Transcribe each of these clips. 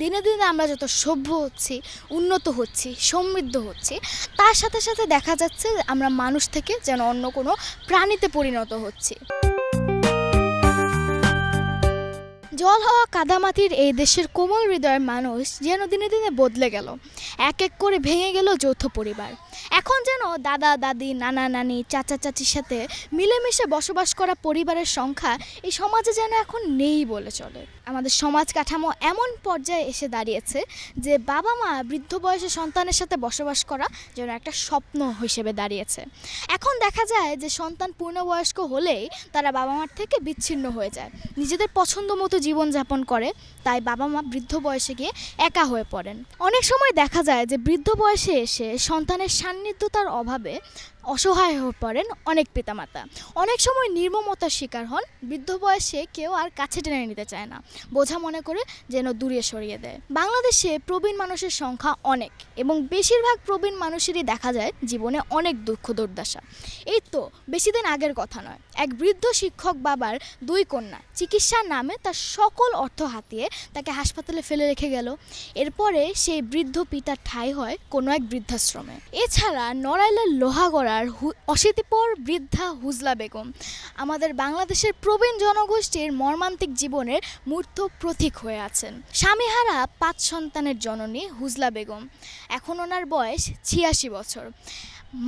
দিনে দিনে আমরা যত সভ্য হচ্ছি, উন্নত হচ্ছি, সমৃদ্ধ হচ্ছি, তার সাথে সাথে দেখা যাচ্ছে আমরা মানুষ থেকে যেন অন্য কোনো প্রাণীতে পরিণত হচ্ছি। জল হওয়া কাদামাটির এই দেশের কোমল হৃদয়ের মানুষ যেন দিনে দিনে বদলে গেল। এক এক করে ভেঙে গেল যৌথ পরিবার। এখন যেন দাদা দাদি, নানা নানি, চাচা চাচির সাথে মিলেমিশে বসবাস করা পরিবারের সংখ্যা এই সমাজে যেন এখন নেই বলে চলে। আমাদের সমাজ কাঠামো এমন পর্যায়ে এসে দাঁড়িয়েছে যে বাবা মা বৃদ্ধ বয়সে সন্তানের সাথে বসবাস করা যেন একটা স্বপ্ন হিসেবে দাঁড়িয়েছে। এখন দেখা যায় যে সন্তান পূর্ণবয়স্ক হলেই তারা বাবা মার থেকে বিচ্ছিন্ন হয়ে যায়, নিজেদের পছন্দ মতো জীবনযাপন করে। তাই বাবা মা বৃদ্ধ বয়সে গিয়ে একা হয়ে পড়েন। অনেক সময় দেখা যায় যে বৃদ্ধ বয়সে এসে সন্তানের সান্নিধ্যতার অভাবে অসহায় হয়ে পড়েন অনেক পিতামাতা। অনেক সময় নির্মমতার শিকার হন। বৃদ্ধ বয়সে কেউ আর কাছে টেনে নিতে চায় না, বোঝা মনে করে যেন দূরে সরিয়ে দেয়। বাংলাদেশে প্রবীণ মানুষের সংখ্যা অনেক এবং বেশিরভাগ প্রবীণ মানুষেরই দেখা যায় জীবনে অনেক দুঃখ দুর্দশা। এই তো বেশি দিন আগের কথা নয়, এক বৃদ্ধ শিক্ষক বাবার 2 কন্যা চিকিৎসার নামে তার সকল অর্থ হাতিয়ে তাকে হাসপাতালে ফেলে রেখে গেল। এরপরে সেই বৃদ্ধ পিতার ঠাঁই হয় কোনো এক বৃদ্ধাশ্রমে। এছাড়া নড়াইলের লোহাগড়ার অশীতিপর বৃদ্ধা হুজলা বেগম আমাদের বাংলাদেশের প্রবীণ জনগোষ্ঠীর মর্মান্তিক জীবনের মূর্ত প্রতীক হয়ে আছেন। স্বামীহারা 5 সন্তানের জননী হুজলা বেগম, এখন ওনার বয়স 86 বছর।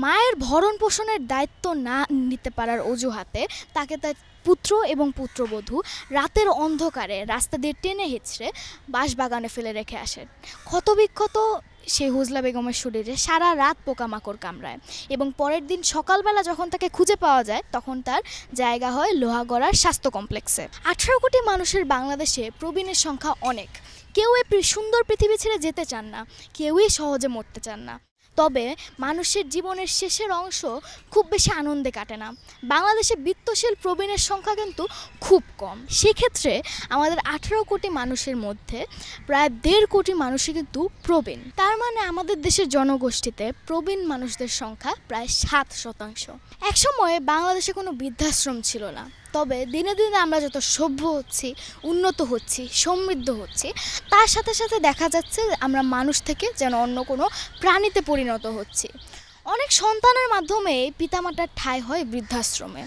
মায়ের ভরণ পোষণের দায়িত্ব না নিতে পারার অজুহাতে তাকে তার পুত্র এবং পুত্রবধূ রাতের অন্ধকারে রাস্তা দিয়ে টেনে হিঁচড়ে বাঁশবাগানে ফেলে রেখে আসেন। ক্ষতবিক্ষত সেই হুজলা বেগমের শরীরে সারা রাত পোকামাকড় কামড়ায় এবং পরের দিন সকালবেলা যখন তাকে খুঁজে পাওয়া যায় তখন তার জায়গা হয় লোহাগড়ার স্বাস্থ্য কমপ্লেক্সে। 18 কোটি মানুষের বাংলাদেশে প্রবীণের সংখ্যা অনেক। কেউ এই সুন্দর পৃথিবী ছেড়ে যেতে চান না, কেউই সহজে মরতে চান না। তবে মানুষের জীবনের শেষের অংশ খুব বেশি আনন্দে কাটে না। বাংলাদেশে বিত্তশীল প্রবীণের সংখ্যা কিন্তু খুব কম। সেক্ষেত্রে আমাদের 18 কোটি মানুষের মধ্যে প্রায় 1.5 কোটি মানুষই কিন্তু প্রবীণ। তার মানে আমাদের দেশের জনগোষ্ঠীতে প্রবীণ মানুষদের সংখ্যা প্রায় 7%। একসময় বাংলাদেশে কোনো বৃদ্ধাশ্রম ছিল না। তবে দিনে দিনে আমরা যত সভ্য হচ্ছি, উন্নত হচ্ছি, সমৃদ্ধ হচ্ছি, তার সাথে সাথে দেখা যাচ্ছে আমরা মানুষ থেকে যেন অন্য কোনো প্রাণীতে পরিণত হচ্ছি। অনেক সন্তানের মাধ্যমে পিতামাতার ঠাঁই হয় বৃদ্ধাশ্রমে।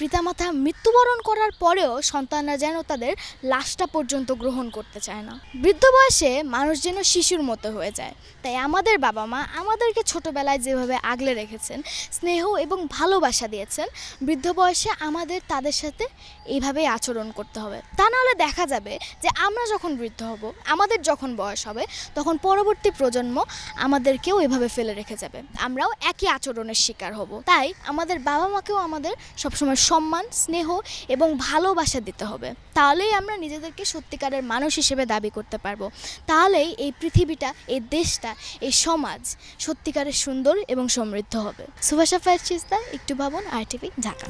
পিতামাতা মৃত্যুবরণ করার পরেও সন্তানরা যেন তাদের লাশটা পর্যন্ত গ্রহণ করতে চায় না। বৃদ্ধ বয়সে মানুষ যেন শিশুর মতো হয়ে যায়। তাই আমাদের বাবা মা আমাদেরকে ছোটোবেলায় যেভাবে আগলে রেখেছেন, স্নেহ এবং ভালোবাসা দিয়েছেন, বৃদ্ধ বয়সে আমাদের তাদের সাথে এইভাবেই আচরণ করতে হবে। তা নাহলে দেখা যাবে যে আমরা যখন বৃদ্ধ হব, আমাদের যখন বয়স হবে, তখন পরবর্তী প্রজন্ম আমাদেরকেও এভাবে ফেলে রেখে যাবে, আমরাও একই আচরণের শিকার হব। তাই আমাদের বাবা মাকেও আমাদের সবসময় সম্মান, স্নেহ এবং ভালোবাসা দিতে হবে। তাহলেই আমরা নিজেদেরকে সত্যিকারের মানুষ হিসেবে দাবি করতে পারবো। তাহলেই এই পৃথিবীটা, এই দেশটা, এই সমাজ সত্যিকারের সুন্দর এবং সমৃদ্ধ হবে। সুভাষা ফায়ার চিস্তা, একটু ভাবুন, RTV, ঢাকা।